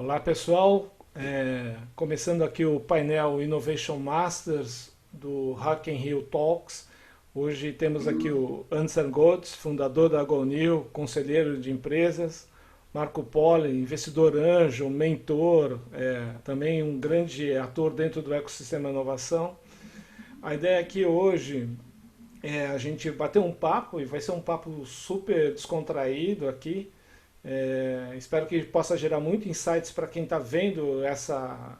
Olá pessoal, começando aqui o painel Innovation Masters do Hack in Rio Talks. Hoje temos aqui o Ansel Goltz, fundador da GoNew, conselheiro de empresas, Marco Polo, investidor anjo, mentor, também um grande ator dentro do ecossistema de inovação. A ideia aqui hoje é a gente bater um papo, e vai ser um papo super descontraído aqui. Espero que possa gerar muito insights para quem está vendo essa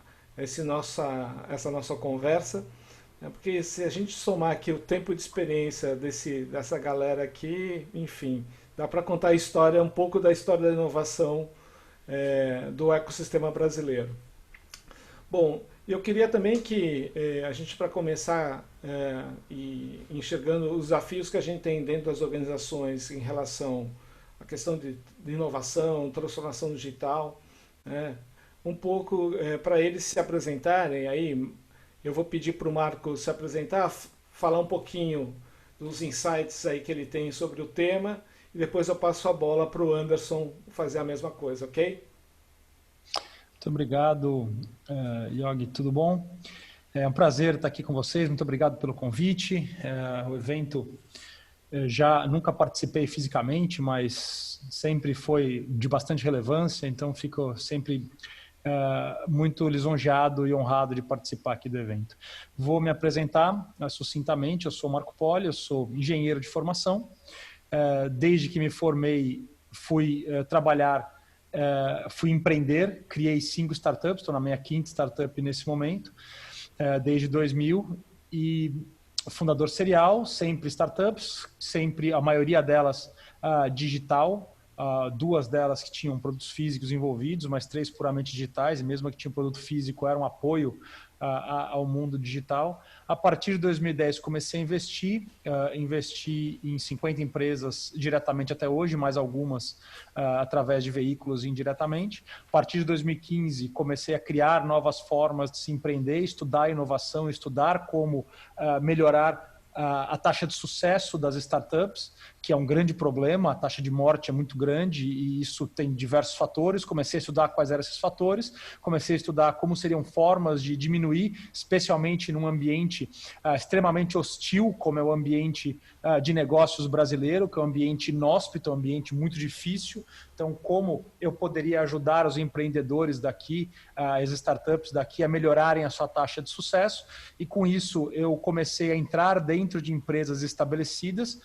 nossa conversa, né? Porque se a gente somar aqui o tempo de experiência dessa galera aqui, enfim, dá para contar a história, um pouco da história da inovação do ecossistema brasileiro. Bom, eu queria também que a gente, para começar, e enxergando os desafios que a gente tem dentro das organizações em relação à questão de inovação, transformação digital, né? Um pouco para eles se apresentarem. Aí eu vou pedir para o Marco se apresentar, falar um pouquinho dos insights aí que ele tem sobre o tema, e depois eu passo a bola para o Anderson fazer a mesma coisa, ok? Muito obrigado, Yogi, tudo bom? É um prazer estar aqui com vocês, muito obrigado pelo convite. O evento, já nunca participei fisicamente, mas sempre foi de bastante relevância, então fico sempre muito lisonjeado e honrado de participar aqui do evento. Vou me apresentar sucintamente, eu sou Marco Polo, eu sou engenheiro de formação. Desde que me formei, fui trabalhar, fui empreender, criei 5 startups, estou na minha quinta startup nesse momento, desde 2000, e fundador serial, sempre startups, sempre a maioria delas digital, 2 delas que tinham produtos físicos envolvidos, mas 3 puramente digitais, e mesmo que tinham produto físico, era um apoio ao mundo digital. A partir de 2010 comecei a investir, investi em 50 empresas diretamente até hoje, mais algumas através de veículos indiretamente. A partir de 2015 comecei a criar novas formas de se empreender, estudar inovação, estudar como melhorar a taxa de sucesso das startups, que é um grande problema, a taxa de morte é muito grande e isso tem diversos fatores. Comecei a estudar quais eram esses fatores, comecei a estudar como seriam formas de diminuir, especialmente num ambiente extremamente hostil, como é o ambiente de negócios brasileiro, que é um ambiente inóspito, um ambiente muito difícil. Então, como eu poderia ajudar os empreendedores daqui, as startups daqui, a melhorarem a sua taxa de sucesso, e com isso eu comecei a entrar dentro de empresas estabelecidas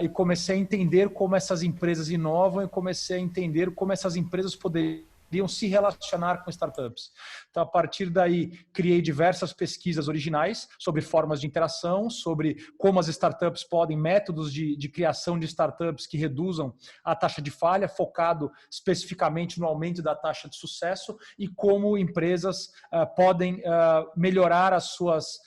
e comecei a entender como essas empresas inovam e comecei a entender como essas empresas poderiam se relacionar com startups. Então, a partir daí, criei diversas pesquisas originais sobre formas de interação, sobre como as startups podem, métodos de criação de startups que reduzam a taxa de falha, focado especificamente no aumento da taxa de sucesso, e como empresas podem melhorar as suas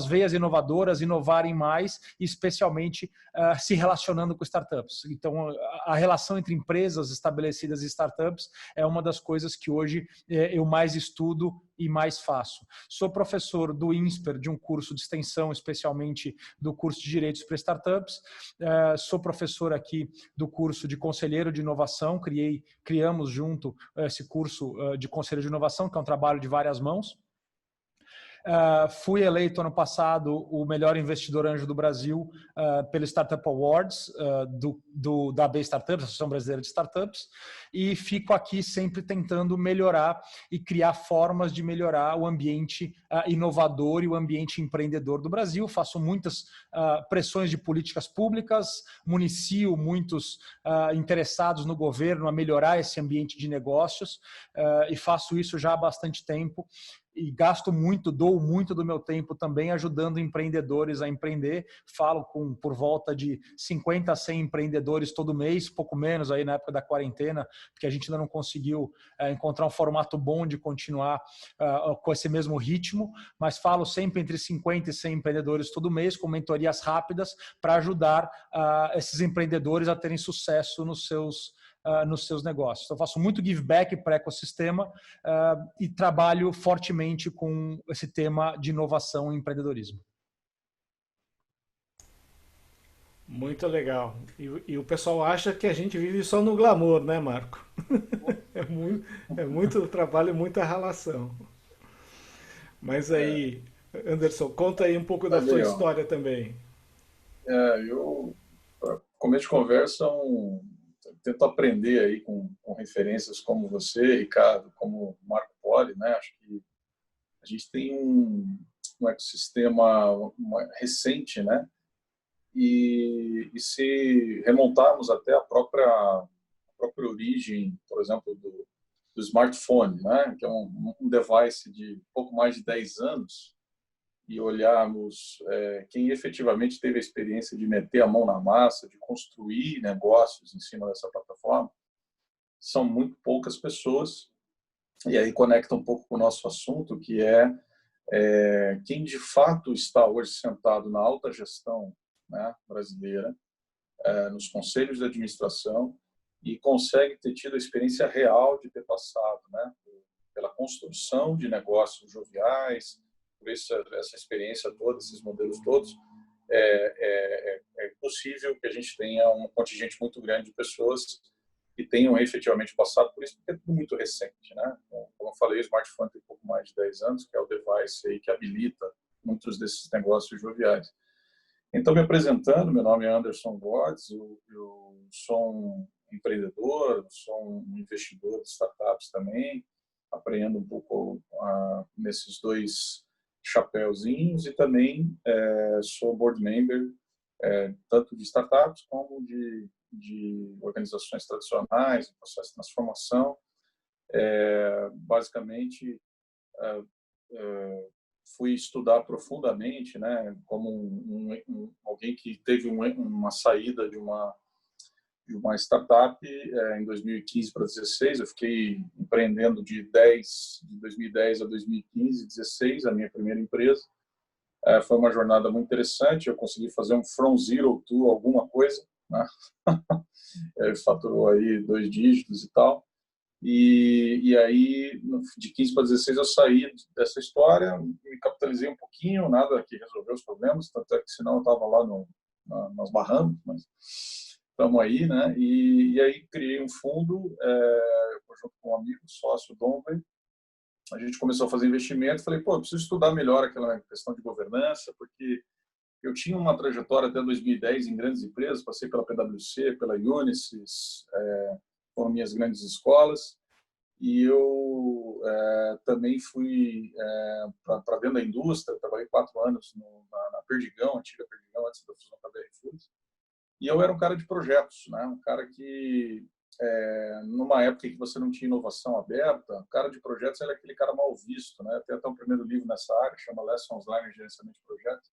veias inovadoras, inovarem mais, especialmente se relacionando com startups. Então, a relação entre empresas estabelecidas e startups é uma das coisas que hoje eu mais estudo e mais faço. Sou professor do INSPER, de um curso de extensão, especialmente do curso de Direitos para Startups. Sou professor aqui do curso de Conselheiro de Inovação. Criamos junto esse curso de Conselheiro de Inovação, que é um trabalho de várias mãos. Fui eleito ano passado o melhor investidor anjo do Brasil pelo Startup Awards da AB Startups, Associação Brasileira de Startups, e fico aqui sempre tentando melhorar e criar formas de melhorar o ambiente inovador e o ambiente empreendedor do Brasil. Faço muitas pressões de políticas públicas, municio muitos interessados no governo a melhorar esse ambiente de negócios, e faço isso já há bastante tempo. E gasto muito, dou muito do meu tempo também ajudando empreendedores a empreender. Falo por volta de 50 a 100 empreendedores todo mês, pouco menos aí na época da quarentena, porque a gente ainda não conseguiu encontrar um formato bom de continuar com esse mesmo ritmo, mas falo sempre entre 50 e 100 empreendedores todo mês, com mentorias rápidas, para ajudar esses empreendedores a terem sucesso nos seus negócios. Então, eu faço muito give back para o ecossistema e trabalho fortemente com esse tema de inovação e empreendedorismo. Muito legal. E o pessoal acha que a gente vive só no glamour, né, Marco? é muito trabalho e muita relação. Mas aí, Anderson, conta aí um pouco Tá da sua legal. história também. Eu, para começo de conversa, tento aprender aí com referências como você, Ricardo, como Marco Polo, né? Acho que a gente tem um ecossistema recente, né? E se remontarmos até a própria origem, por exemplo, do smartphone, né? Que é um device de pouco mais de 10 anos, e olharmos quem efetivamente teve a experiência de meter a mão na massa, de construir negócios em cima dessa plataforma, são muito poucas pessoas. E aí conecta um pouco com o nosso assunto, que quem de fato está hoje sentado na alta gestão, né, brasileira, nos conselhos de administração, e consegue ter tido a experiência real de ter passado, né, pela construção de negócios joviais, por essa experiência toda, esses modelos todos. É possível que a gente tenha um contingente muito grande de pessoas que tenham efetivamente passado por isso, porque é tudo muito recente, né? Como eu falei, o smartphone tem pouco mais de 10 anos, que é o device aí que habilita muitos desses negócios joviais. Então, me apresentando, meu nome é Anderson Godz, eu sou um empreendedor, sou um investidor de startups também, apreendo um pouco nesses dois chapéuzinhos, e também sou board member tanto de startups como de organizações tradicionais, em processo de transformação. Basicamente, fui estudar profundamente, né, como alguém que teve uma saída de uma startup em 2015 para 2016. Eu fiquei empreendendo de 2010 a 2015, 2016, a minha primeira empresa. Foi uma jornada muito interessante. Eu consegui fazer um from zero to alguma coisa, né? Faturou aí 2 dígitos e tal. E aí, de 15 para 16, eu saí dessa história, me capitalizei um pouquinho, nada que resolveu os problemas, tanto é que senão eu estava lá nas Bahamas, mas estamos aí, né? E aí criei um fundo, junto com um amigo, sócio, Donley. A gente começou a fazer investimento, falei, pô, eu preciso estudar melhor aquela questão de governança, porque eu tinha uma trajetória até 2010 em grandes empresas, passei pela PwC, pela Unisys, foram minhas grandes escolas, e eu também fui para dentro da indústria, trabalhei 4 anos na Perdigão, antiga Perdigão, antes da fusão com a BR Foods, e eu era um cara de projetos, né? Um cara que, numa época em que você não tinha inovação aberta, o cara de projetos era aquele cara mal visto, né? Tem até um primeiro livro nessa área, chama Lessons Learned em Gerenciamento de Projetos.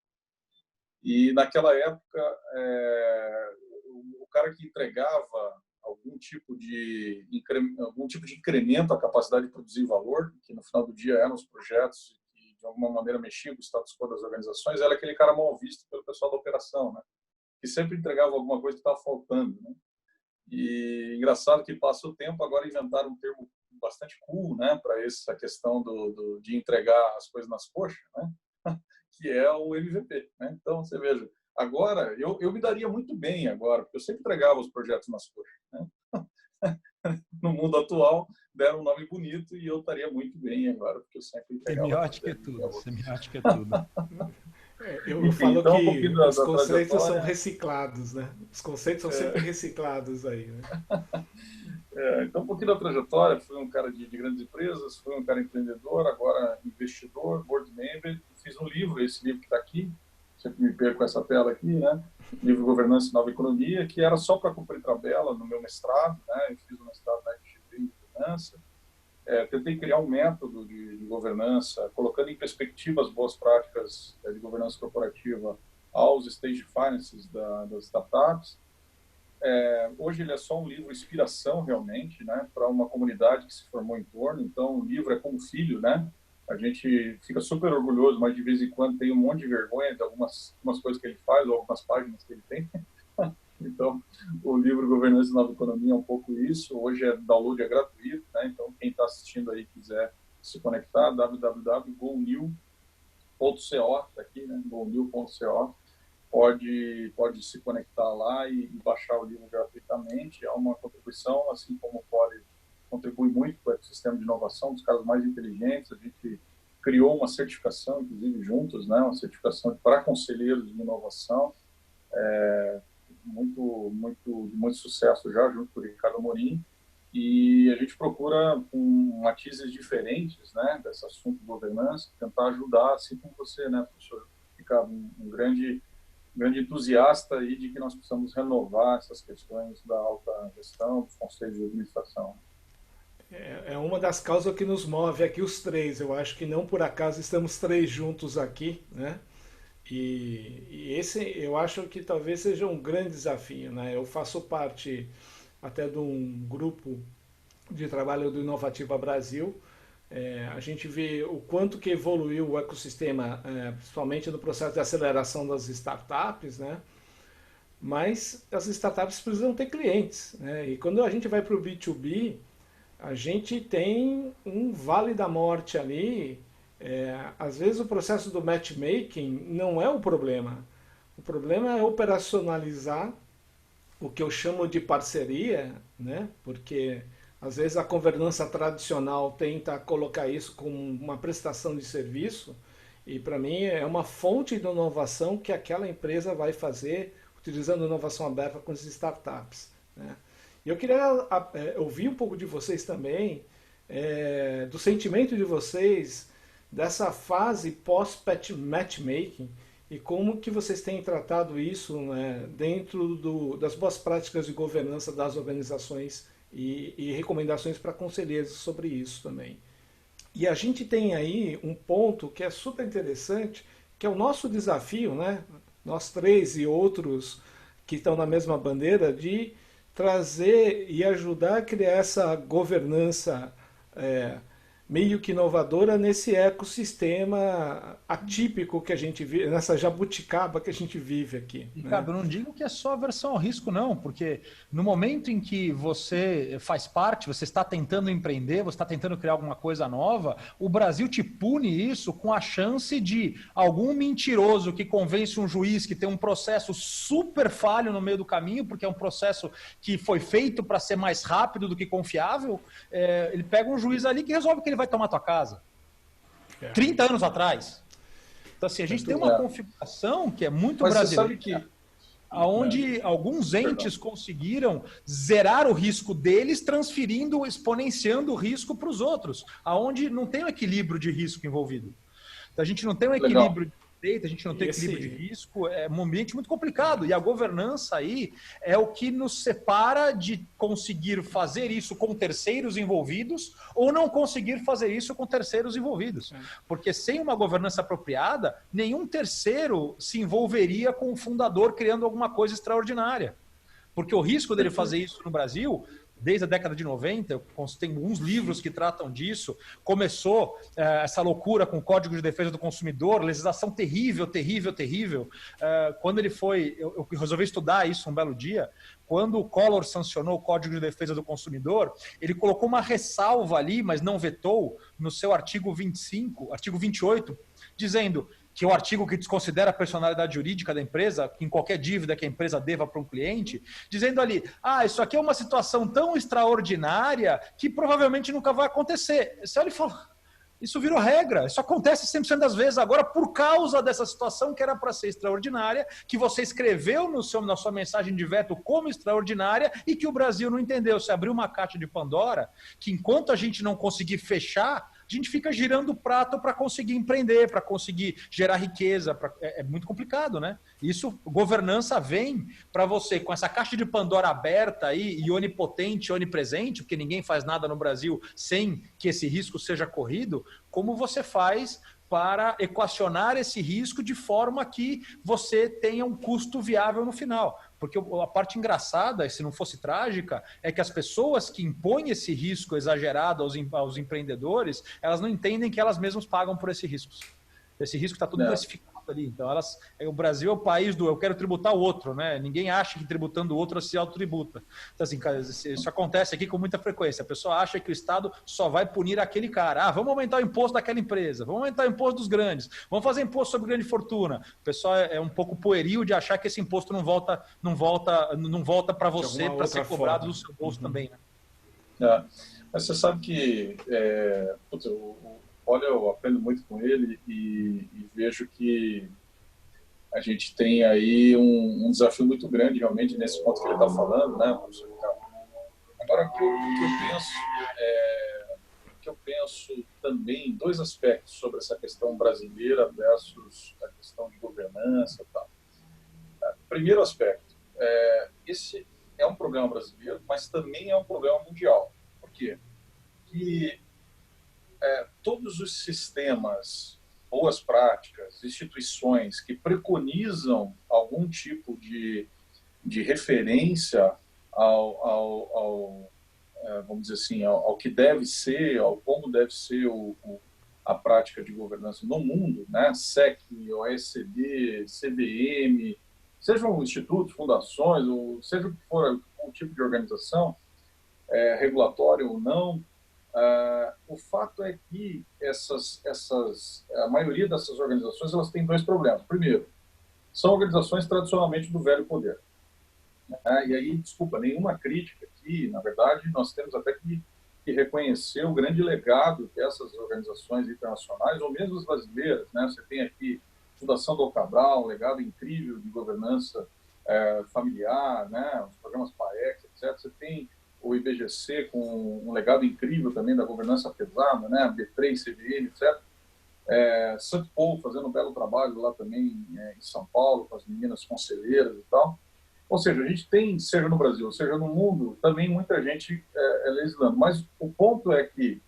E naquela época, o cara que entregava algum tipo de incremento à capacidade de produzir valor, que no final do dia eram os projetos que de alguma maneira mexiam com o status quo das organizações, era aquele cara mal visto pelo pessoal da operação, né? Que sempre entregava alguma coisa que estava faltando, né? E engraçado que passa o tempo, agora inventaram um termo bastante cool, né, para essa questão de entregar as coisas nas coxas, né? Que é o MVP, né? Então, você veja, agora, eu me daria muito bem agora, porque eu sempre entregava os projetos nas coxas, né? No mundo atual, deram um nome bonito e eu estaria muito bem agora, porque eu sempre entregava a Semiótica é coisa. tudo, semiótica é tudo. Eu Enfim, falo então um pouquinho que da, os da conceitos são trajetória. reciclados, né? Os conceitos são sempre reciclados aí, né? Então, um pouquinho da trajetória, fui um cara de grandes empresas, fui um cara empreendedor, agora investidor, board member, fiz um livro, esse livro que está aqui, sempre me perco com essa tela aqui, né? Livro Governança e Nova Economia, que era só para cumprir tabela no meu mestrado, né? Eu fiz um mestrado na FGV em governança. Tentei criar um método de governança, colocando em perspectiva as boas práticas de governança corporativa aos stage finances das startups. Hoje ele é só um livro inspiração realmente, né, para uma comunidade que se formou em torno. Então o livro é como filho, né? A gente fica super orgulhoso, mas de vez em quando tem um monte de vergonha de algumas coisas que ele faz ou algumas páginas que ele tem. Então o livro Governança e Nova Economia é um pouco isso. Hoje download é gratuito, né? Então quem está assistindo aí quiser se conectar, www.gonew.co, tá aqui, né? gonew.co. Pode se conectar lá e baixar o livro gratuitamente. É uma contribuição, assim como pode contribuir contribui muito para o ecossistema de inovação, dos caras mais inteligentes. A gente criou uma certificação, inclusive juntos, né, uma certificação para conselheiros de inovação, de muito sucesso já, junto com o Ricardo Amorim. E a gente procura, com matizes diferentes, né, desse assunto de governança, tentar ajudar, assim como você, né, professor Ricardo, um grande entusiasta aí de que nós precisamos renovar essas questões da alta gestão, dos conselhos de administração. É uma das causas que nos move aqui os três. Eu acho que não por acaso estamos três juntos aqui, né? E esse eu acho que talvez seja um grande desafio, né? Eu faço parte até de um grupo de trabalho do Inovativa Brasil. A gente vê o quanto que evoluiu o ecossistema, principalmente no processo de aceleração das startups, né? Mas as startups precisam ter clientes, né? E quando a gente vai para o B2B, a gente tem um vale da morte ali. Às vezes o processo do matchmaking não é o problema. O problema é operacionalizar o que eu chamo de parceria, né? Porque às vezes a governança tradicional tenta colocar isso como uma prestação de serviço e para mim é uma fonte de inovação que aquela empresa vai fazer utilizando inovação aberta com as startups, né? E eu queria ouvir um pouco de vocês também, do sentimento de vocês dessa fase pós-matchmaking e como que vocês têm tratado isso, né, dentro das boas práticas de governança das organizações e recomendações para conselheiros sobre isso também. E a gente tem aí um ponto que é super interessante, que é o nosso desafio, né, nós três e outros que estão na mesma bandeira, de trazer e ajudar a criar essa governança meio que inovadora nesse ecossistema atípico que a gente vive, nessa jabuticaba que a gente vive aqui. Ricardo, não digo que é só aversão ao risco, não, porque no momento em que você faz parte, você está tentando empreender, você está tentando criar alguma coisa nova, o Brasil te pune isso com a chance de algum mentiroso que convence um juiz que tem um processo super falho no meio do caminho, porque é um processo que foi feito para ser mais rápido do que confiável, ele pega um juiz ali que resolve que ele vai tomar tua casa. 30 anos atrás. Então, assim, a gente tem uma configuração que é muito brasileira, onde alguns entes conseguiram zerar o risco deles, transferindo, exponenciando o risco para os outros, aonde não tem um equilíbrio de risco envolvido. Então, a gente não tem um equilíbrio de direito, a gente não tem equilíbrio de risco, é um ambiente muito complicado. E a governança aí é o que nos separa de conseguir fazer isso com terceiros envolvidos ou não conseguir fazer isso com terceiros envolvidos. Porque sem uma governança apropriada, nenhum terceiro se envolveria com o fundador criando alguma coisa extraordinária. Porque o risco dele fazer isso no Brasil, desde a década de 90, eu tenho alguns livros que tratam disso, começou essa loucura com o Código de Defesa do Consumidor, legislação terrível, terrível, terrível. Quando ele foi, eu resolvi estudar isso um belo dia, quando o Collor sancionou o Código de Defesa do Consumidor, ele colocou uma ressalva ali, mas não vetou, no seu artigo 25, artigo 28, dizendo que é o artigo que desconsidera a personalidade jurídica da empresa, em qualquer dívida que a empresa deva para um cliente, dizendo ali, isso aqui é uma situação tão extraordinária que provavelmente nunca vai acontecer. Você olha e fala, isso virou regra, isso acontece 100% das vezes agora por causa dessa situação que era para ser extraordinária, que você escreveu na sua mensagem de veto como extraordinária e que o Brasil não entendeu. Você abriu uma caixa de Pandora que enquanto a gente não conseguir fechar, a gente fica girando o prato para conseguir empreender, para conseguir gerar riqueza. É muito complicado, né? Isso, governança vem para você, com essa caixa de Pandora aberta aí, e onipotente, onipresente, porque ninguém faz nada no Brasil sem que esse risco seja corrido, como você faz para equacionar esse risco de forma que você tenha um custo viável no final. Porque a parte engraçada, se não fosse trágica, é que as pessoas que impõem esse risco exagerado aos empreendedores, elas não entendem que elas mesmas pagam por esse risco. Esse risco está tudo classificado ali. Então, o Brasil é o país do eu quero tributar o outro, né? Ninguém acha que tributando o outro se autotributa. Então, assim, isso acontece aqui com muita frequência. A pessoa acha que o Estado só vai punir aquele cara. Vamos aumentar o imposto daquela empresa, vamos aumentar o imposto dos grandes, vamos fazer imposto sobre grande fortuna. O pessoal é um pouco pueril de achar que esse imposto não volta para você para ser cobrado do seu bolso também, né? É. Mas você sabe que putz, olha, eu aprendo muito com ele e vejo que a gente tem aí um desafio muito grande realmente nesse ponto que ele está falando, né, professor Ricardo? Agora, o que eu penso também, dois aspectos sobre essa questão brasileira versus a questão de governança e tal. Primeiro aspecto, esse é um problema brasileiro, mas também é um problema mundial. Por quê? Que todos os sistemas, boas práticas, instituições que preconizam algum tipo de referência vamos dizer assim, ao que deve ser, ao como deve ser a prática de governança no mundo, né? SEC, OECD, CVM, sejam institutos, fundações, ou seja o que for o tipo de organização, regulatória ou não, o fato é que a maioria dessas organizações elas têm dois problemas. Primeiro, são organizações tradicionalmente do velho poder. E aí, desculpa, nenhuma crítica aqui, na verdade, nós temos até que reconhecer o grande legado que essas organizações internacionais, ou mesmo as brasileiras, né? Você tem aqui a Fundação Dom Cabral, um legado incrível de governança familiar, né? Os programas PAEX, etc. Você tem o IBGC com um legado incrível também da governança pesada, né? B3, CVM, etc. Santo Paulo fazendo um belo trabalho lá também em São Paulo, com as meninas conselheiras e tal. Ou seja, a gente tem, seja no Brasil, seja no mundo, também muita gente legislando. Mas o ponto é que,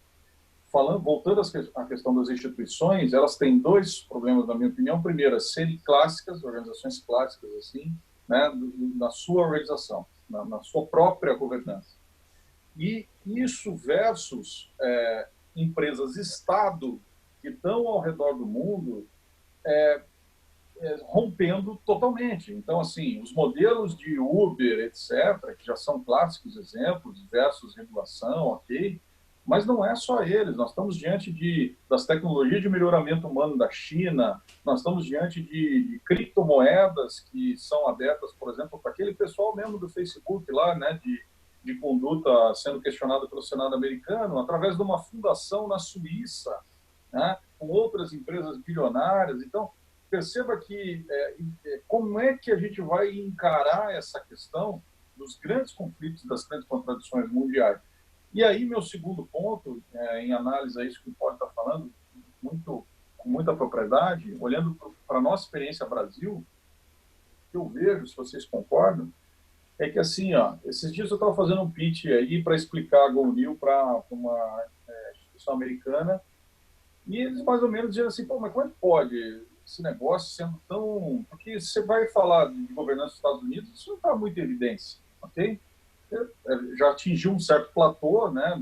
voltando à questão das instituições, elas têm dois problemas, na minha opinião. Primeiro, serem clássicas, organizações clássicas, assim, né, na sua organização, na sua própria governança. E isso versus empresas-estado que estão ao redor do mundo rompendo totalmente. Então, assim, os modelos de Uber, etc., que já são clássicos exemplos, versus regulação, ok, mas não é só eles. Nós estamos diante das tecnologias de melhoramento humano da China, nós estamos diante de criptomoedas que são abertas, por exemplo, para aquele pessoal mesmo do Facebook lá, né, de conduta sendo questionado pelo Senado americano, através de uma fundação na Suíça, né, com outras empresas bilionárias. Então, perceba que como é que a gente vai encarar essa questão dos grandes conflitos, das grandes contradições mundiais. E aí, meu segundo ponto, em análise a isso que o Paulo está falando, com muita propriedade, olhando para a nossa experiência Brasil, o que eu vejo, se vocês concordam, é que assim, esses dias eu estava fazendo um pitch aí para explicar a GoNew para uma instituição americana, e eles mais ou menos diziam assim, pô, mas como é que pode esse negócio sendo tão... Porque você vai falar de governança dos Estados Unidos, isso não está muito em evidência, ok? Já atingiu um certo platô, né,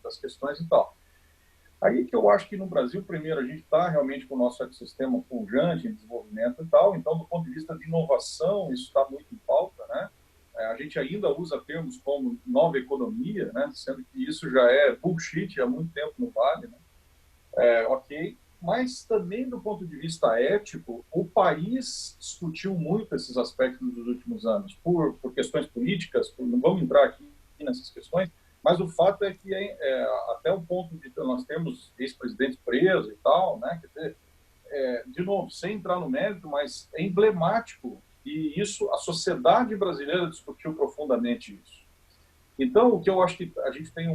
das questões e tal. Aí que eu acho que no Brasil, primeiro, a gente está realmente com o nosso ecossistema pujante em desenvolvimento e tal, então, do ponto de vista de inovação, isso está muito em pauta, né? A gente ainda usa termos como nova economia, né, sendo que isso já é bullshit há muito tempo no Vale, né? Ok, mas também do ponto de vista ético, o país discutiu muito esses aspectos nos últimos anos, por questões políticas, não vamos entrar aqui nessas questões, mas o fato é que até o ponto de nós temos ex-presidentes presos e tal, né, quer dizer, de novo, sem entrar no mérito, mas é emblemático, e isso, a sociedade brasileira discutiu profundamente isso. Então, o que eu acho que a gente tem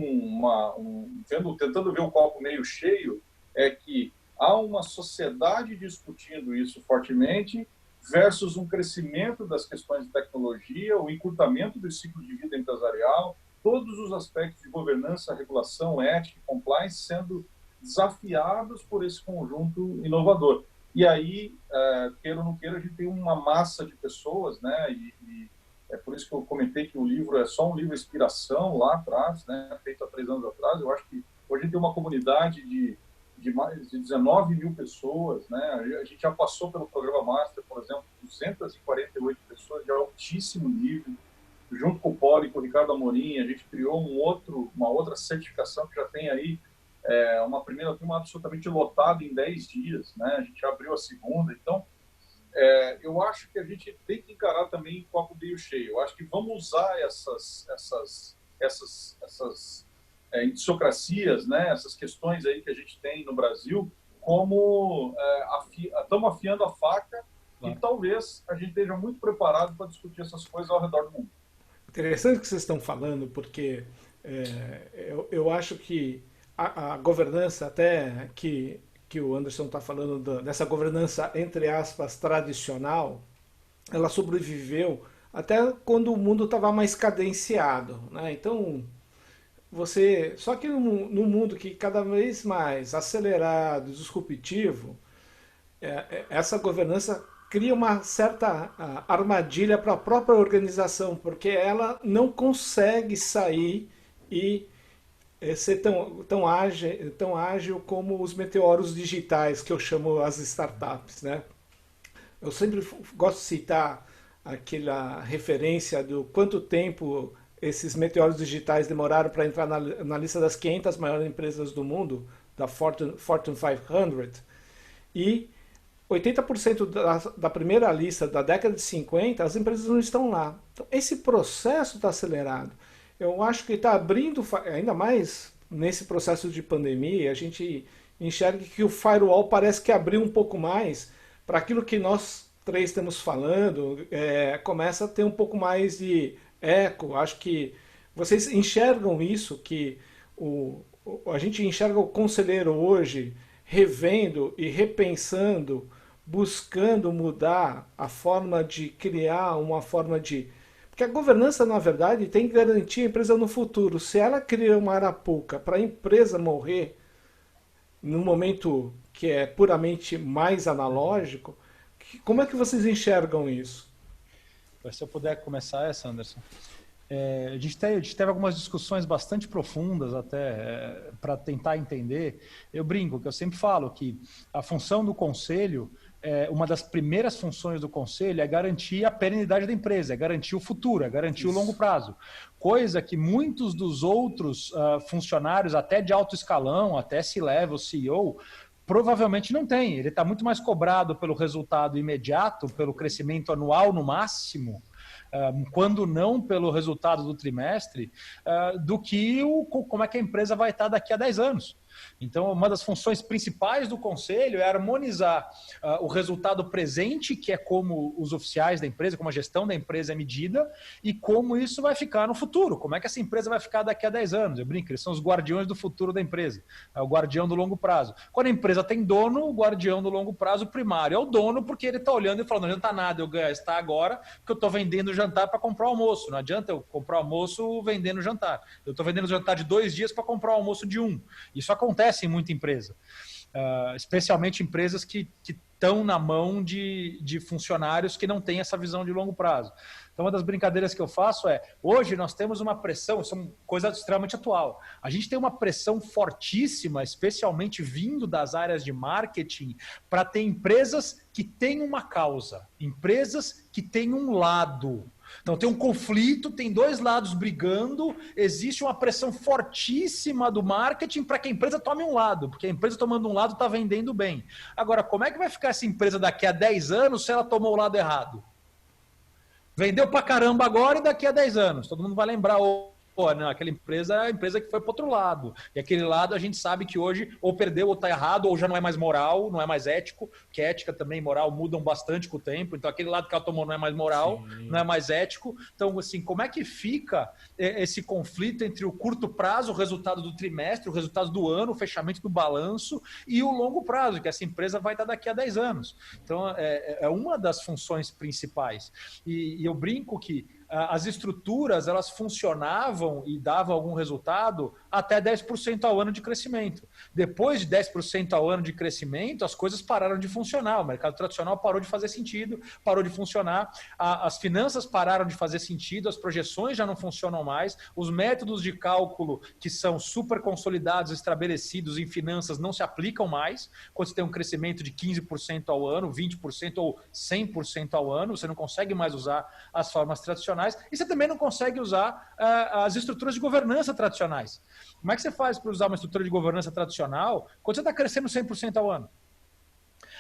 tentando ver o copo meio cheio, é que há uma sociedade discutindo isso fortemente versus um crescimento das questões de tecnologia, o encurtamento do ciclo de vida empresarial, todos os aspectos de governança, regulação, ética e compliance sendo desafiados por esse conjunto inovador. E aí, queira ou não queira, a gente tem uma massa de pessoas, né, e é por isso que eu comentei que o livro é só um livro de inspiração lá atrás, né, feito há 3 anos atrás. Eu acho que hoje a gente tem uma comunidade de mais de 19 mil pessoas, né? A gente já passou pelo programa Master, por exemplo, 248 pessoas de altíssimo nível. Junto com o Poli e com o Ricardo Amorim, a gente criou uma outra certificação que já tem aí uma primeira turma absolutamente lotada em 10 dias, né? A gente já abriu a segunda. Então, eu acho que a gente tem que encarar também o copo meio cheio. Eu acho que vamos usar essas essas indiciocracias, né, essas questões aí que a gente tem no Brasil, como estamos afiando a faca, claro. E talvez a gente esteja muito preparado para discutir essas coisas ao redor do mundo. Interessante o que vocês estão falando, porque eu acho que a governança, até que o Anderson está falando dessa governança, entre aspas, tradicional, ela sobreviveu até quando o mundo estava mais cadenciado, né? Então, só que num mundo que cada vez mais acelerado, disruptivo, essa governança cria uma certa armadilha para a própria organização, porque ela não consegue sair e ser tão ágil como os meteoros digitais, que eu chamo as startups, né? Eu sempre gosto de citar aquela referência do quanto tempo esses meteoros digitais demoraram para entrar na lista das 500 maiores empresas do mundo, da Fortune 500, e 80% da primeira lista da década de 50, as empresas não estão lá. Então, esse processo está acelerado. Eu acho que está abrindo, ainda mais nesse processo de pandemia, a gente enxerga que o firewall parece que abriu um pouco mais para aquilo que nós três estamos falando, começa a ter um pouco mais de eco. Acho que vocês enxergam isso, que a gente enxerga o conselheiro hoje revendo e repensando, buscando mudar a forma de criar uma forma de... Porque a governança, na verdade, tem que garantir a empresa no futuro. Se ela cria uma arapuca para a empresa morrer no momento que é puramente mais analógico, como é que vocês enxergam isso? Se eu puder começar essa, Anderson. A gente teve algumas discussões bastante profundas até para tentar entender. Eu brinco, que eu sempre falo que a função do conselho, uma das primeiras funções do conselho é garantir a perenidade da empresa, é garantir o futuro, é garantir o longo prazo. Coisa que muitos dos outros funcionários, até de alto escalão, até C-level, CEO, provavelmente não tem. Ele está muito mais cobrado pelo resultado imediato, pelo crescimento anual no máximo, quando não pelo resultado do trimestre, do que como é que a empresa vai estar daqui a 10 anos. Então, uma das funções principais do conselho é harmonizar o resultado presente, que é como os oficiais da empresa, como a gestão da empresa é medida, e como isso vai ficar no futuro, como é que essa empresa vai ficar daqui a 10 anos. Eu brinco, eles são os guardiões do futuro da empresa, o guardião do longo prazo. Quando a empresa tem dono, o guardião do longo prazo primário é o dono, porque ele está olhando e falando, não adianta nada eu gastar agora, porque eu estou vendendo jantar para comprar almoço. Não adianta eu comprar almoço vendendo jantar. Eu estou vendendo jantar de 2 dias para comprar almoço de 1. Isso acontece em muita empresa, especialmente empresas que estão na mão de funcionários que não têm essa visão de longo prazo. Então, uma das brincadeiras que eu faço hoje nós temos uma pressão, isso é uma coisa extremamente atual, a gente tem uma pressão fortíssima, especialmente vindo das áreas de marketing, para ter empresas que têm uma causa, empresas que têm um lado. Então tem um conflito, tem 2 lados brigando, existe uma pressão fortíssima do marketing para que a empresa tome um lado, porque a empresa tomando um lado está vendendo bem. Agora, como é que vai ficar essa empresa daqui a 10 anos se ela tomou o lado errado? Vendeu pra caramba agora e daqui a 10 anos. Todo mundo vai lembrar, não, aquela empresa é a empresa que foi para outro lado. E aquele lado a gente sabe que hoje ou perdeu ou está errado, ou já não é mais moral, não é mais ético, que ética também e moral mudam bastante com o tempo. Então aquele lado que ela tomou não é mais moral, sim, não é mais ético. Então, assim, como é que fica esse conflito entre o curto prazo, o resultado do trimestre, o resultado do ano, o fechamento do balanço e o longo prazo, que essa empresa vai estar daqui a 10 anos. Então, é uma das funções principais. E eu brinco que as estruturas elas funcionavam e davam algum resultado até 10% ao ano de crescimento. Depois de 10% ao ano de crescimento, as coisas pararam de funcionar. O mercado tradicional parou de fazer sentido, parou de funcionar, as finanças pararam de fazer sentido, as projeções já não funcionam mais, os métodos de cálculo que são super consolidados, estabelecidos em finanças não se aplicam mais. Quando você tem um crescimento de 15% ao ano, 20% ou 100% ao ano, você não consegue mais usar as formas tradicionais. E você também não consegue usar as estruturas de governança tradicionais. Como é que você faz para usar uma estrutura de governança tradicional quando você está crescendo 100% ao ano?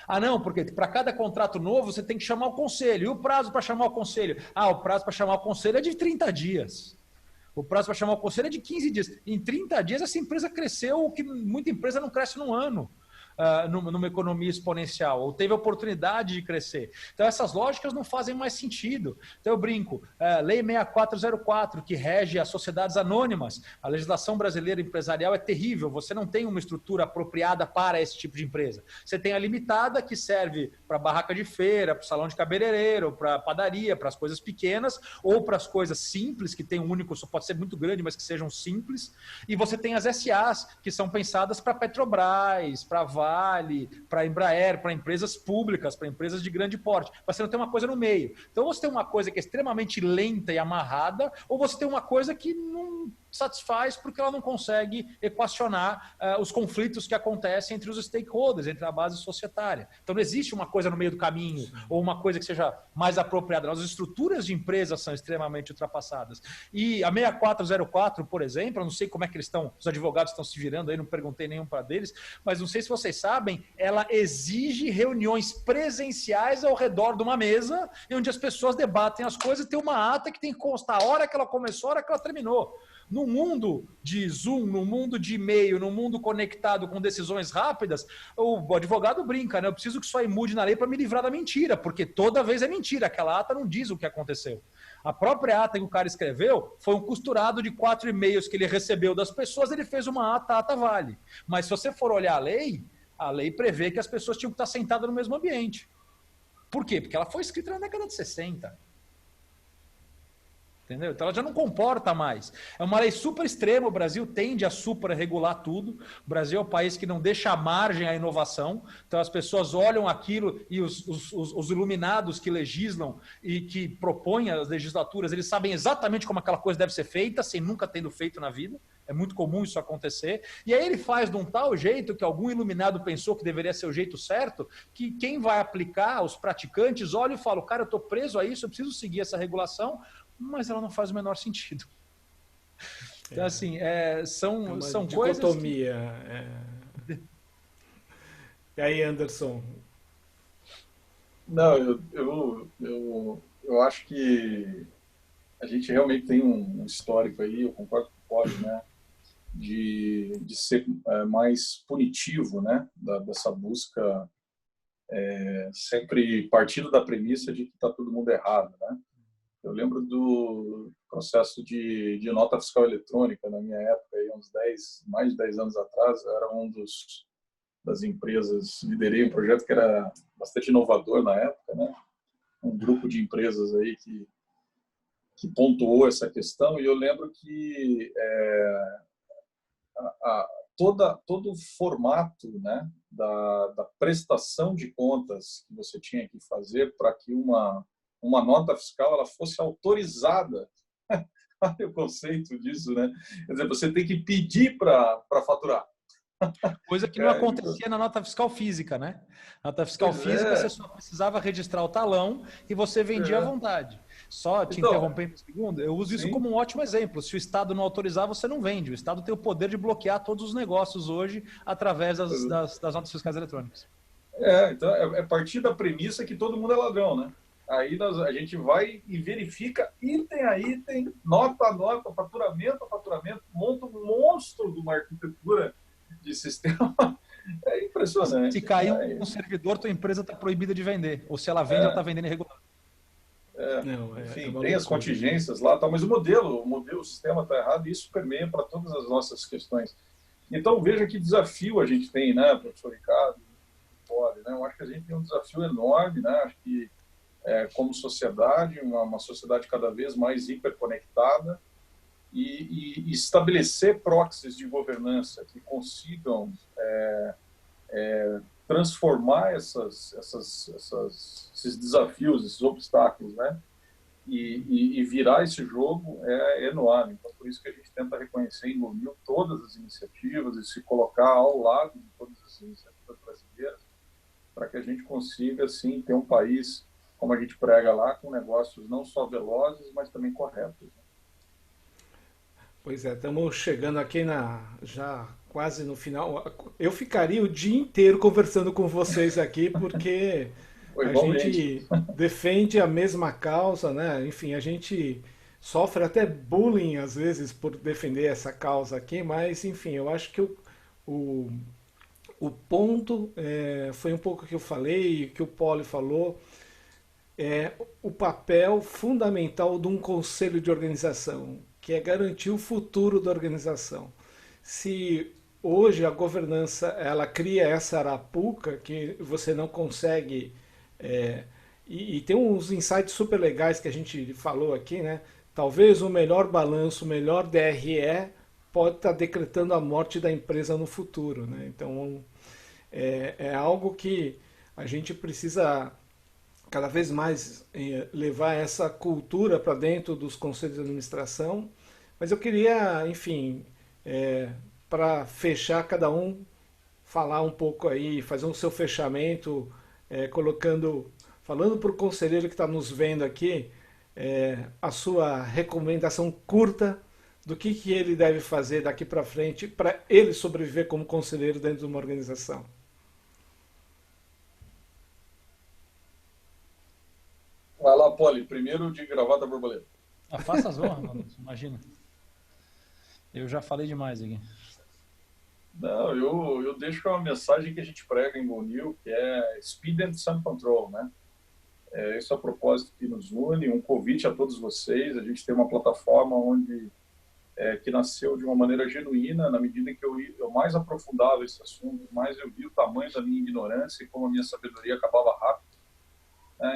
Ah, não, porque para cada contrato novo você tem que chamar o conselho. E o prazo para chamar o conselho? Ah, o prazo para chamar o conselho é de 30 dias. O prazo para chamar o conselho é de 15 dias. Em 30 dias, essa empresa cresceu o que muita empresa não cresce num ano. Numa economia exponencial, ou teve a oportunidade de crescer. Então, essas lógicas não fazem mais sentido. Então, eu brinco, Lei 6404, que rege as sociedades anônimas, a legislação brasileira empresarial é terrível, você não tem uma estrutura apropriada para esse tipo de empresa. Você tem a limitada, que serve para barraca de feira, para o salão de cabeleireiro, para padaria, para as coisas pequenas, ou para as coisas simples, que tem um único, só pode ser muito grande, mas que sejam simples, e você tem as SAs, que são pensadas para Petrobras, para Vale, para Embraer, para empresas públicas, para empresas de grande porte. Mas você não tem uma coisa no meio. Então você tem uma coisa que é extremamente lenta e amarrada, ou você tem uma coisa que não satisfaz porque ela não consegue equacionar os conflitos que acontecem entre os stakeholders, entre a base societária. Então não existe uma coisa no meio do caminho, ou uma coisa que seja mais apropriada. As estruturas de empresas são extremamente ultrapassadas. E a 6404, por exemplo, eu não sei como é que eles estão, os advogados estão se virando aí, não perguntei nenhum para deles, mas não sei se vocês sabem, ela exige reuniões presenciais ao redor de uma mesa, onde as pessoas debatem as coisas, e tem uma ata que tem que constar a hora que ela começou, a hora que ela terminou. No mundo de Zoom, no mundo de e-mail, no mundo conectado com decisões rápidas, o advogado brinca, né? Eu preciso que isso aí mude na lei para me livrar da mentira, porque toda vez é mentira, aquela ata não diz o que aconteceu. A própria ata que o cara escreveu foi um costurado de 4 e-mails que ele recebeu das pessoas, ele fez uma ata, a ata vale. Mas se você for olhar a lei prevê que as pessoas tinham que estar sentadas no mesmo ambiente. Por quê? Porque ela foi escrita na década de 60. Entendeu? Então ela já não comporta mais. É uma lei super extrema, o Brasil tende a supra-regular tudo. O Brasil é o país que não deixa margem à inovação. Então as pessoas olham aquilo e os iluminados que legislam e que propõem as legislaturas, eles sabem exatamente como aquela coisa deve ser feita, sem nunca tendo feito na vida. É muito comum isso acontecer. E aí ele faz de um tal jeito que algum iluminado pensou que deveria ser o jeito certo, que quem vai aplicar, os praticantes, olha e fala, cara, eu estou preso a isso, eu preciso seguir essa regulação, mas ela não faz o menor sentido. Então, assim, são coisas dicotomia. E aí, Anderson? Não, eu acho que a gente realmente tem um histórico aí, eu concordo com o Poli, né, de ser mais punitivo, né, dessa busca sempre partindo da premissa de que está todo mundo errado, né. Eu lembro do processo de nota fiscal eletrônica na minha época, aí, mais de 10 anos atrás, eu era das empresas, liderei um projeto que era bastante inovador na época, né? Um grupo de empresas aí que pontuou essa questão, e eu lembro que todo o formato, né, da prestação de contas que você tinha que fazer para que uma nota fiscal ela fosse autorizada. Olha o conceito disso, né? Quer dizer, você tem que pedir para faturar. Coisa que não acontecia na nota fiscal física, né? Na nota fiscal física, você só precisava registrar o talão e você vendia à vontade. Só te interrompendo um segundo, eu uso isso como um ótimo exemplo. Se o Estado não autorizar, você não vende. O Estado tem o poder de bloquear todos os negócios hoje através das notas fiscais eletrônicas. Então é partir da premissa que todo mundo é ladrão, né? Aí a gente vai e verifica item a item, nota a nota, faturamento a faturamento, monta um monstro de uma arquitetura de sistema. É impressionante. Se cair um servidor, tua empresa está proibida de vender. Ou se ela vende, ela está vendendo irregular. Enfim, tem as contingências lá, mas o sistema está errado, e isso permeia para todas as nossas questões. Então, veja que desafio a gente tem, né, professor Ricardo? Né? Eu acho que a gente tem um desafio enorme, né? Acho que, como sociedade, uma sociedade cada vez mais hiperconectada, e estabelecer proxies de governança que consigam transformar esses desafios, esses obstáculos, né? E virar esse jogo é enorme. Então, por isso que a gente tenta reconhecer e envolver todas as iniciativas e se colocar ao lado de todas as iniciativas brasileiras, para que a gente consiga, assim, ter um país, como a gente prega lá, com negócios não só velozes, mas também corretos. Pois é, estamos chegando aqui já quase no final. Eu ficaria o dia inteiro conversando com vocês aqui, porque a gente defende a mesma causa, né? Enfim, a gente sofre até bullying às vezes por defender essa causa aqui, mas enfim, eu acho que o, o ponto foi um pouco o que eu falei, que o Poli falou, é o papel fundamental de um conselho de organização, que é garantir o futuro da organização. Se hoje a governança ela cria essa arapuca que você não consegue e tem uns insights super legais que a gente falou aqui, né? Talvez o melhor balanço, o melhor DRE pode estar decretando a morte da empresa no futuro, né? Então é algo que a gente precisa cada vez mais levar essa cultura para dentro dos conselhos de administração. Mas eu queria, enfim, para fechar, cada um falar um pouco aí, fazer um seu fechamento, falando para o conselheiro que está nos vendo aqui, a sua recomendação curta do que ele deve fazer daqui para frente para ele sobreviver como conselheiro dentro de uma organização. Vai lá, Poli, primeiro de gravata borboleta. Faça as honras, mano. Imagina. Eu já falei demais aqui. Não, eu deixo uma mensagem que a gente prega em GoNew, que é Speed and Sun Control, né? Esse é o propósito que nos une, um convite a todos vocês. A gente tem uma plataforma que nasceu de uma maneira genuína, na medida em que eu mais aprofundava esse assunto, mais eu vi o tamanho da minha ignorância e como a minha sabedoria acabava rápido.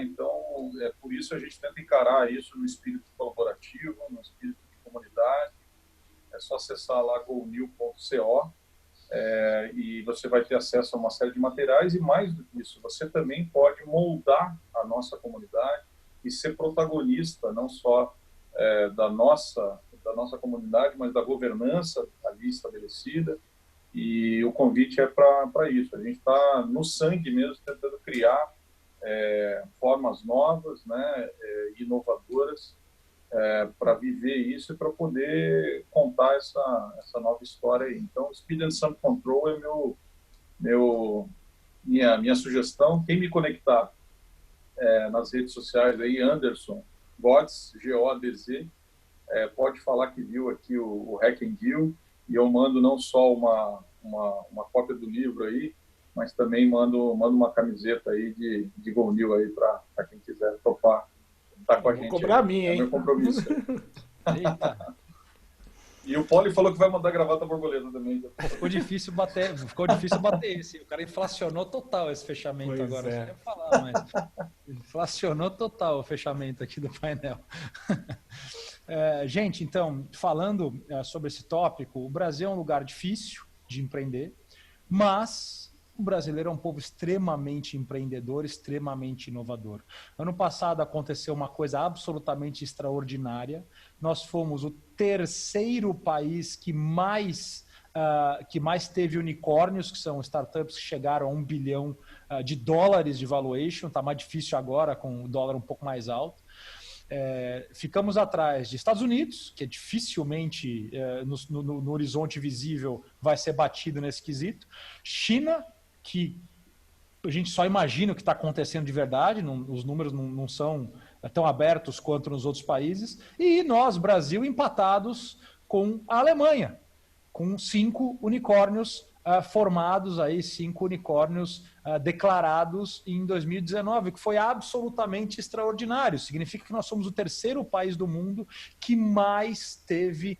Então, por isso a gente tenta encarar isso no espírito colaborativo, no espírito de comunidade. É só acessar lá gonew.co e você vai ter acesso a uma série de materiais e, mais do que isso, você também pode moldar a nossa comunidade e ser protagonista não só da nossa comunidade, mas da governança ali estabelecida. E o convite é para isso. A gente está no sangue mesmo tentando criar formas novas, né, inovadoras para viver isso e para poder contar essa nova história aí. Então, Speed and Sun Control é minha sugestão. Quem me conectar nas redes sociais aí, Anderson Godz, Godz, pode falar que viu aqui o Hack and Deal, e eu mando não só uma cópia do livro aí, mas também mando uma camiseta aí de GoNew aí para quem quiser topar. Tá com a gente. Vou cobrar a minha, hein? É meu compromisso. Eita. E o Poli falou que vai mandar gravata borboleta também. Ficou difícil bater esse. O cara inflacionou total esse fechamento. Pois agora. Não quero falar, mas inflacionou total o fechamento aqui do painel. Gente, então, falando sobre esse tópico, o Brasil é um lugar difícil de empreender, mas o brasileiro é um povo extremamente empreendedor, extremamente inovador. Ano passado aconteceu uma coisa absolutamente extraordinária. Nós fomos o terceiro país que mais teve unicórnios, que são startups que chegaram a $1 bilhão de valuation. Está mais difícil agora, com o dólar um pouco mais alto. Ficamos atrás de Estados Unidos, que dificilmente no horizonte visível vai ser batido nesse quesito. China, que a gente só imagina o que está acontecendo de verdade, os números não são tão abertos quanto nos outros países. E nós, Brasil, empatados com a Alemanha, com 5 unicórnios formados, aí 5 unicórnios declarados em 2019, que foi absolutamente extraordinário. Significa que nós somos o terceiro país do mundo que mais teve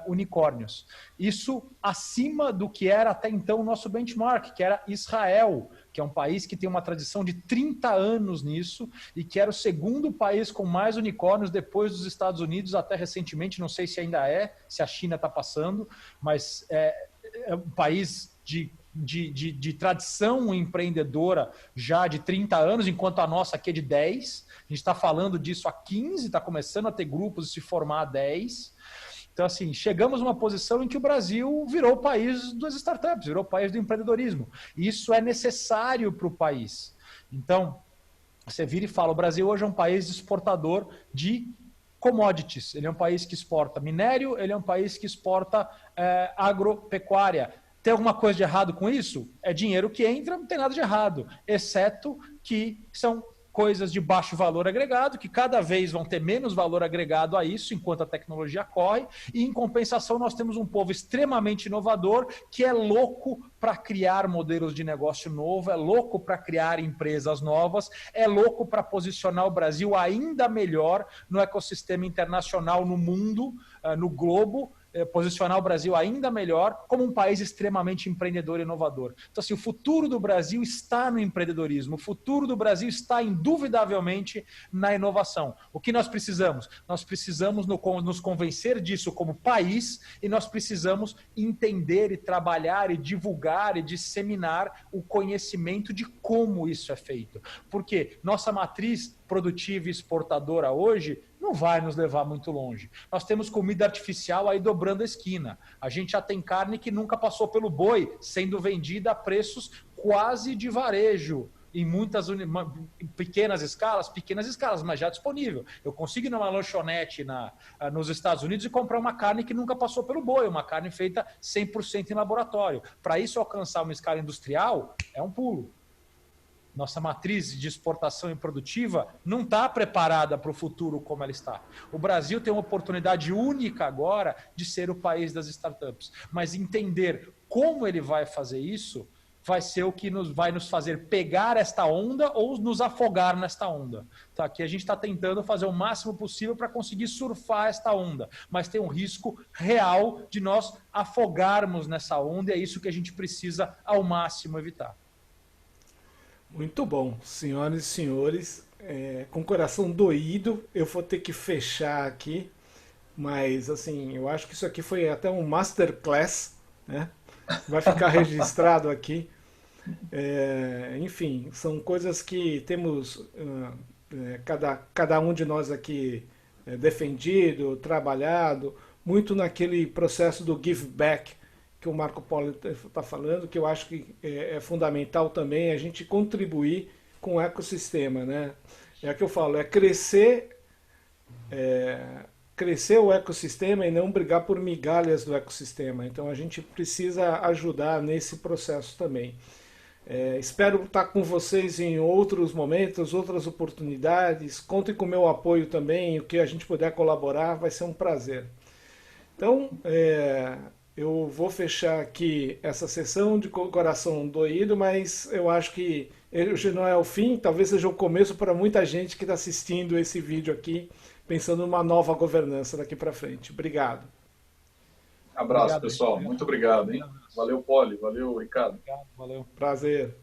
unicórnios. Isso acima do que era até então o nosso benchmark, que era Israel, que é um país que tem uma tradição de 30 anos nisso e que era o segundo país com mais unicórnios depois dos Estados Unidos, até recentemente, não sei se ainda se a China está passando, mas é um país de tradição empreendedora já de 30 anos, enquanto a nossa aqui é de 10. A gente está falando disso há 15, está começando a ter grupos e se formar há 10. Então, assim, chegamos numa posição em que o Brasil virou o país das startups, virou o país do empreendedorismo. E isso é necessário para o país. Então, você vira e fala, o Brasil hoje é um país exportador de commodities. Ele é um país que exporta minério, ele é um país que exporta agropecuária. Tem alguma coisa de errado com isso? É dinheiro que entra, não tem nada de errado, exceto que são coisas de baixo valor agregado, que cada vez vão ter menos valor agregado a isso, enquanto a tecnologia corre, e em compensação nós temos um povo extremamente inovador, que é louco para criar modelos de negócio novo, é louco para criar empresas novas, é louco para posicionar o Brasil ainda melhor no ecossistema internacional, no mundo, no globo, posicionar o Brasil ainda melhor como um país extremamente empreendedor e inovador. Então, assim, o futuro do Brasil está no empreendedorismo, o futuro do Brasil está, indubitavelmente, na inovação. O que nós precisamos? Nós precisamos nos convencer disso como país e nós precisamos entender e trabalhar e divulgar e disseminar o conhecimento de como isso é feito. Porque nossa matriz produtiva e exportadora hoje não vai nos levar muito longe. Nós temos comida artificial aí dobrando a esquina. A gente já tem carne que nunca passou pelo boi, sendo vendida a preços quase de varejo, em muitas pequenas escalas, mas já disponível. Eu consigo ir numa lanchonete nos Estados Unidos e comprar uma carne que nunca passou pelo boi, uma carne feita 100% em laboratório. Para isso alcançar uma escala industrial, é um pulo. Nossa matriz de exportação e produtiva não está preparada para o futuro como ela está. O Brasil tem uma oportunidade única agora de ser o país das startups. Mas entender como ele vai fazer isso vai ser o que vai nos fazer pegar esta onda ou nos afogar nesta onda. Tá? Aqui a gente está tentando fazer o máximo possível para conseguir surfar esta onda, mas tem um risco real de nós afogarmos nessa onda e é isso que a gente precisa ao máximo evitar. Muito bom, senhoras e senhores, com o coração doído, eu vou ter que fechar aqui, mas assim, eu acho que isso aqui foi até um masterclass, né? Vai ficar registrado aqui. Enfim, são coisas que temos, cada um de nós aqui defendido, trabalhado, muito naquele processo do give back, que o Marco Polo está falando, que eu acho que é fundamental também a gente contribuir com o ecossistema, né? É o que eu falo, crescer o ecossistema e não brigar por migalhas do ecossistema. Então a gente precisa ajudar nesse processo também. Espero estar com vocês em outros momentos, outras oportunidades. Contem com o meu apoio também, o que a gente puder colaborar vai ser um prazer. Então, eu vou fechar aqui essa sessão de coração doído, mas eu acho que hoje não é o fim, talvez seja o começo para muita gente que está assistindo esse vídeo aqui, pensando numa nova governança daqui para frente. Obrigado. Abraço, Obrigado, pessoal. obrigado. Muito obrigado, hein? Valeu, Poli. Valeu, Ricardo. Obrigado, valeu. Prazer.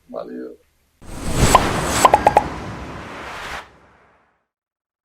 Valeu.